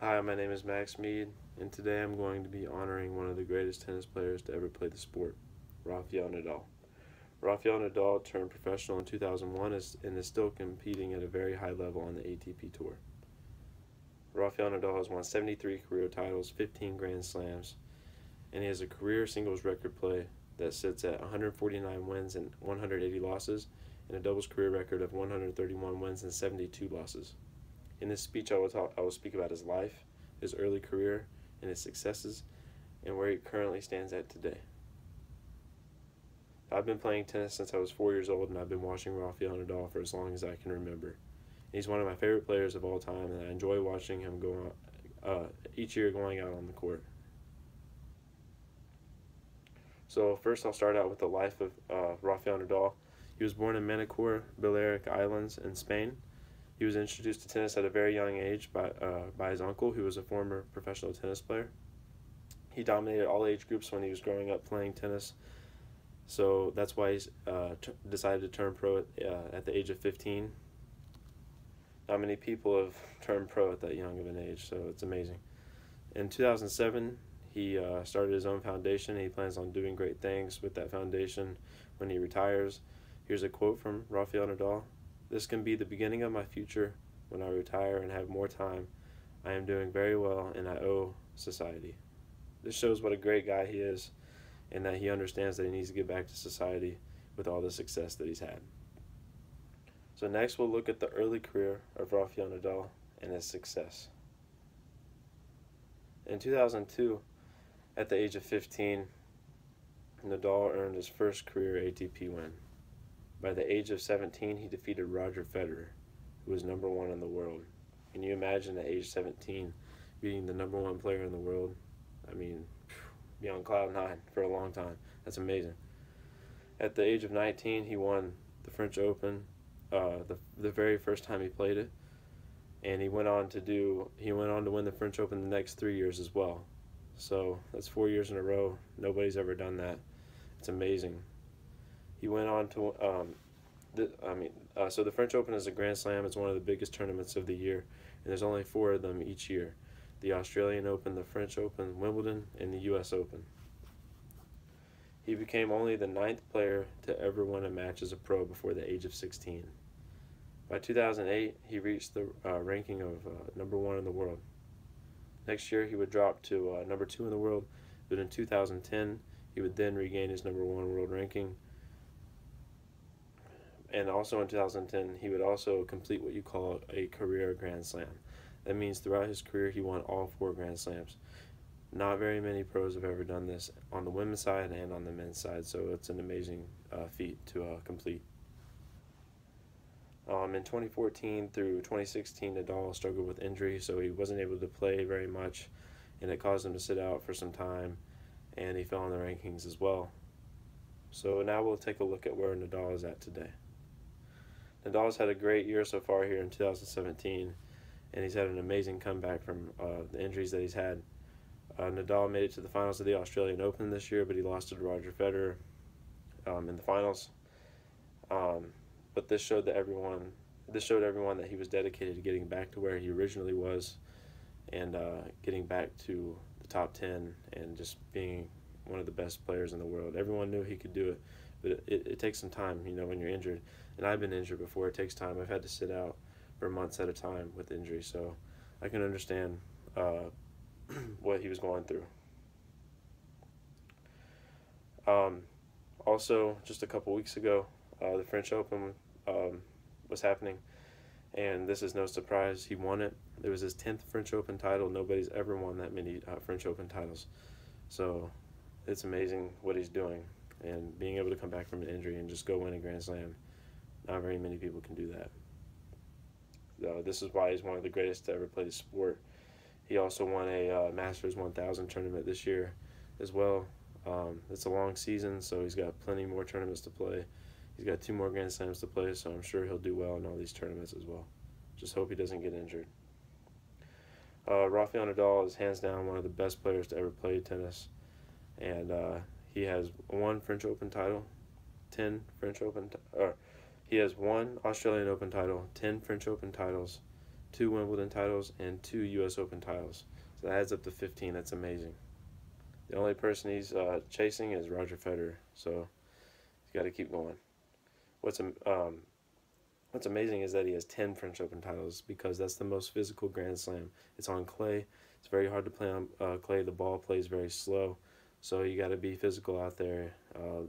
Hi, my name is Max Mead, and today I'm going to be honoring one of the greatest tennis players to ever play the sport, Rafael Nadal. Rafael Nadal turned professional in 2001 and is still competing at a very high level on the ATP Tour. Rafael Nadal has won 73 career titles, 15 Grand Slams, and he has a career singles record play that sits at 149 wins and 180 losses, and a doubles career record of 131 wins and 72 losses. In this speech, I will speak about his life, his early career, and his successes, and where he currently stands at today. I've been playing tennis since I was 4 years old, and I've been watching Rafael Nadal for as long as I can remember. He's one of my favorite players of all time, and I enjoy watching him go each year going out on the court. So first, I'll start out with the life of Rafael Nadal. He was born in Manacor, Balearic Islands in Spain. He was introduced to tennis at a very young age by his uncle, who was a former professional tennis player. He dominated all age groups when he was growing up playing tennis, so that's why he decided to turn pro at the age of 15. Not many people have turned pro at that young of an age, so it's amazing. In 2007, he started his own foundation, and he plans on doing great things with that foundation when he retires. Here's a quote from Rafael Nadal. "This can be the beginning of my future when I retire and have more time. I am doing very well, and I owe society." This shows what a great guy he is, and that he understands that he needs to get back to society with all the success that he's had. So next we'll look at the early career of Rafael Nadal and his success. In 2002, at the age of 15, Nadal earned his first career ATP win. By the age of 17, he defeated Roger Federer, who was number one in the world. Can you imagine at age 17 beating the number one player in the world? I mean, be on cloud nine for a long time. That's amazing. At the age of 19, he won the French Open, the very first time he played it, and he went on to win the French Open the next 3 years as well. So that's 4 years in a row. Nobody's ever done that. It's amazing. He went on to, so the French Open is a Grand Slam. It's one of the biggest tournaments of the year, and there's only 4 of them each year: the Australian Open, the French Open, Wimbledon, and the U.S. Open. He became only the 9th player to ever win a match as a pro before the age of 16. By 2008, he reached the ranking of number 1 in the world. Next year, he would drop to number 2 in the world, but in 2010, he would then regain his number 1 world ranking. And also in 2010, he would also complete what you call a career Grand Slam. That means throughout his career, he won all 4 Grand Slams. Not very many pros have ever done this on the women's side and on the men's side, so it's an amazing feat to complete. In 2014 through 2016, Nadal struggled with injury, so he wasn't able to play very much, and it caused him to sit out for some time, and he fell in the rankings as well. So now we'll take a look at where Nadal is at today. Nadal's had a great year so far here in 2017, and he's had an amazing comeback from the injuries that he's had. Nadal made it to the finals of the Australian Open this year, but he lost to Roger Federer in the finals. But this showed everyone that he was dedicated to getting back to where he originally was, and getting back to the top 10 and just being one of the best players in the world. Everyone knew he could do it, but it takes some time, when you're injured. And I've been injured before. It takes time. I've had to sit out for months at a time with injury, so I can understand what he was going through. Also, just a couple weeks ago, the French Open was happening, and this is no surprise. He won it. It was his 10th French Open title. Nobody's ever won that many French Open titles, so it's amazing what he's doing, and being able to come back from an injury and just go win a Grand Slam. Not very many people can do that. This is why he's one of the greatest to ever play the sport. He also won a Masters 1000 tournament this year as well. It's a long season, so he's got plenty more tournaments to play. He's got 2 more Grand Slams to play, so I'm sure he'll do well in all these tournaments as well. Just hope he doesn't get injured. Rafael Nadal is hands down one of the best players to ever play tennis, and he has 1 French Open title, 10 French Open, he has 1 Australian Open title, 10 French Open titles, 2 Wimbledon titles, and 2 U.S. Open titles. So that adds up to 15. That's amazing. The only person he's chasing is Roger Federer. So he's got to keep going. What's What's amazing is that he has 10 French Open titles because that's the most physical Grand Slam. It's on clay. It's very hard to play on clay. The ball plays very slow. So you got to be physical out there.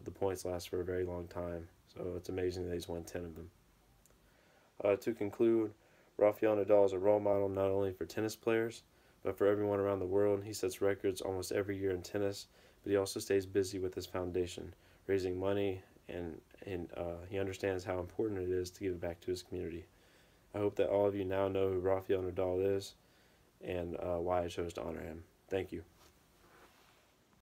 The points last for a very long time. So it's amazing that he's won 10 of them. To conclude, Rafael Nadal is a role model not only for tennis players, but for everyone around the world. He sets records almost every year in tennis, but he also stays busy with his foundation, raising money, and he understands how important it is to give back to his community. I hope that all of you now know who Rafael Nadal is and why I chose to honor him. Thank you.